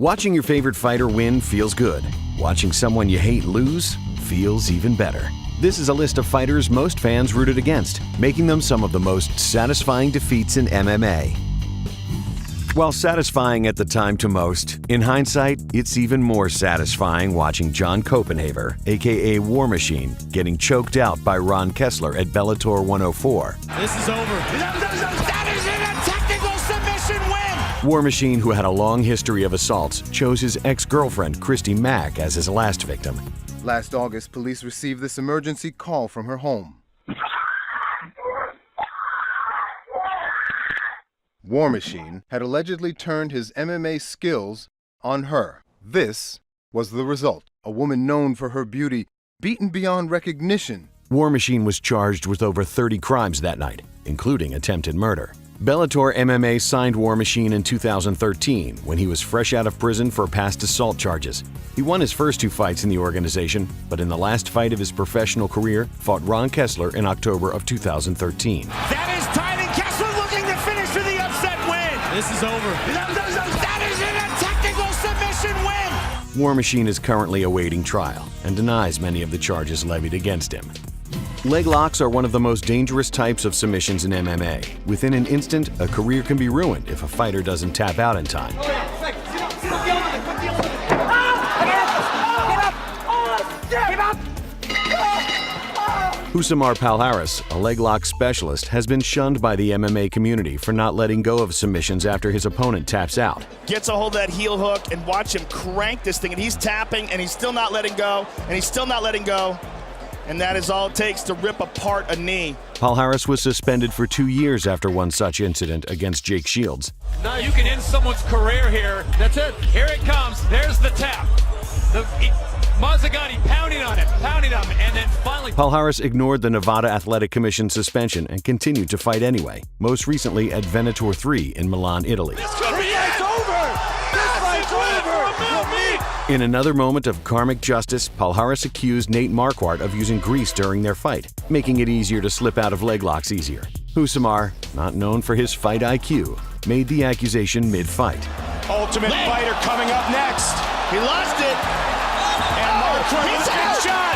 Watching your favorite fighter win feels good. Watching someone you hate lose feels even better. This is a list of fighters most fans rooted against, making them some of the most satisfying defeats in MMA. While satisfying at the time to most, in hindsight, it's even more satisfying watching John Copenhaver, aka War Machine, getting choked out by Ron Kessler at Bellator 104. This is over. That is in a technical submission win! War Machine, who had a long history of assaults, chose his ex-girlfriend Christy Mack as his last victim. Last August, police received this emergency call from her home. War Machine had allegedly turned his MMA skills on her. This was the result. A woman known for her beauty, beaten beyond recognition. War Machine was charged with over 30 crimes that night, including attempted murder. Bellator MMA signed War Machine in 2013 when he was fresh out of prison for past assault charges. He won his first 2 fights in the organization, but in the last fight of his professional career, fought Ron Kessler in October of 2013. That is tied, and Kessler looking to finish for the upset win! This is over. That is in a technical submission win! War Machine is currently awaiting trial and denies many of the charges levied against him. Leg locks are one of the most dangerous types of submissions in MMA. Within an instant, a career can be ruined if a fighter doesn't tap out in time. Husamar Palhares, a leg lock specialist, has been shunned by the MMA community for not letting go of submissions after his opponent taps out. Gets a hold of that heel hook and watch him crank this thing, and he's tapping and he's still not letting go, and he's still not letting go. And that is all it takes to rip apart a knee. Palhares was suspended for 2 years after one such incident against Jake Shields. Now you can end someone's career here. That's it. Here it comes. There's the tap. Mazzagatti pounding on him, and then finally... Palhares ignored the Nevada Athletic Commission suspension and continued to fight anyway, most recently at Venator 3 in Milan, Italy. This could be it! Over! This fight's over! In another moment of karmic justice, Palhares accused Nate Marquardt of using grease during their fight, making it easier to slip out of leg locks easier. Husamar, not known for his fight IQ, made the accusation mid-fight. Ultimate Fighter coming up next. He lost it. And Marquardt with a big shot.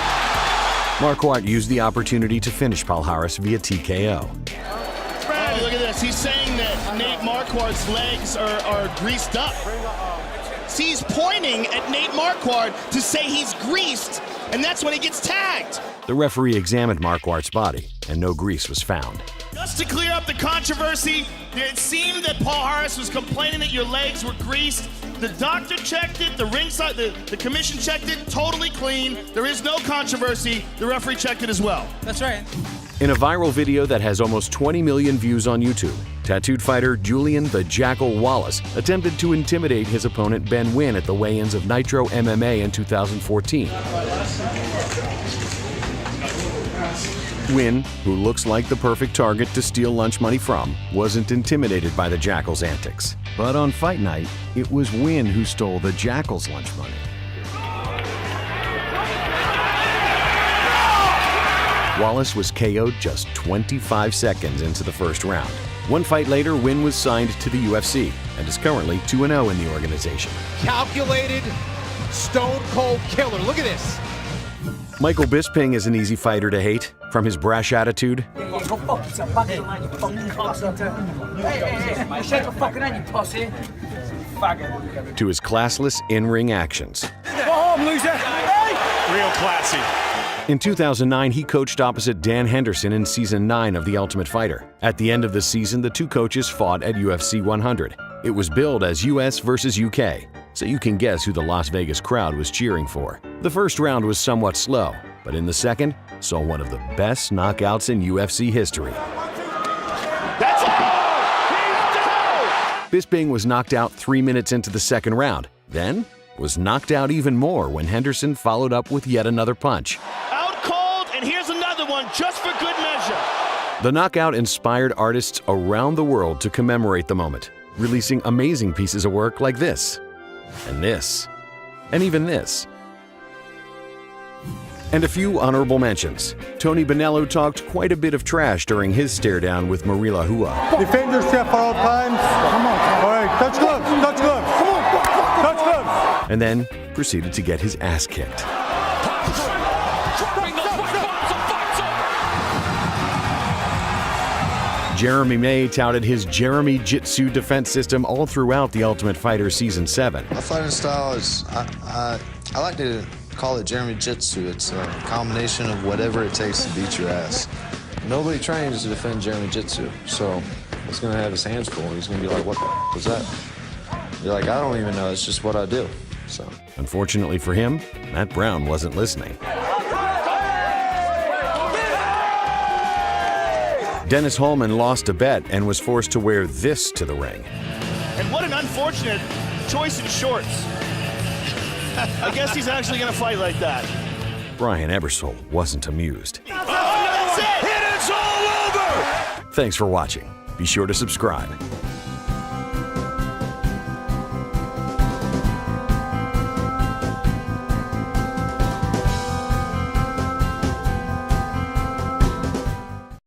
Marquardt used the opportunity to finish Palhares via TKO. Oh, look at this. He's saying that Nate Marquardt's legs are greased up. See, he's pointing at Nate Marquardt to say he's greased, and that's when he gets tagged. The referee examined Marquardt's body, and no grease was found. Just to clear up the controversy, it seemed that Palhares was complaining that your legs were greased. The doctor checked it, the ringside, the commission checked it, totally clean. There is no controversy. The referee checked it as well. That's right. In a viral video that has almost 20 million views on YouTube, tattooed fighter Julian the Jackal Wallace attempted to intimidate his opponent Ben Wynn at the weigh-ins of Nitro MMA in 2014. Wynn, who looks like the perfect target to steal lunch money from, wasn't intimidated by the Jackal's antics. But on fight night, it was Wynn who stole the Jackal's lunch money. Wallace was KO'd just 25 seconds into the first round. One fight later, Wynn was signed to the UFC and is currently 2-0 in the organization. Calculated, stone-cold killer. Look at this. Michael Bisping is an easy fighter to hate, from his brash attitude Shake your fucking hand, you pussy. to his classless in-ring actions. Go home, loser! Real classy. In 2009, he coached opposite Dan Henderson in Season 9 of The Ultimate Fighter. At the end of the season, the two coaches fought at UFC 100. It was billed as US versus UK, so you can guess who the Las Vegas crowd was cheering for. The first round was somewhat slow, but in the second, saw one of the best knockouts in UFC history. That's all! Bisping was knocked out 3 minutes into the second round, then was knocked out even more when Henderson followed up with yet another punch. Out cold, and here's another one just for good measure. The knockout inspired artists around the world to commemorate the moment, releasing amazing pieces of work like this, and this, and even this. And a few honorable mentions. Tony Bonello talked quite a bit of trash during his stare-down with Marila Hua. Defend yourself at all times. Come on. All right, touch gloves, touch gloves. Come on. Touch gloves. and then proceeded to get his ass kicked. Dropping those right bombs, the fight's over! Jeremy May touted his Jeremy Jitsu defense system all throughout The Ultimate Fighter Season 7. My fighting style is, I like to call it Jeremy Jitsu. It's a combination of whatever it takes to beat your ass. Nobody trains to defend Jeremy Jitsu, so he's gonna have his hands full. He's gonna be like, what the was that? You're like, I don't even know, it's just what I do, so. Unfortunately for him, Matt Brown wasn't listening. Dennis Hallman lost a bet and was forced to wear this to the ring. And what an unfortunate choice in shorts. I guess he's actually going to fight like that. Brian Ebersol wasn't amused. Oh, that's it! And it's all over! Thanks for watching. Be sure to subscribe.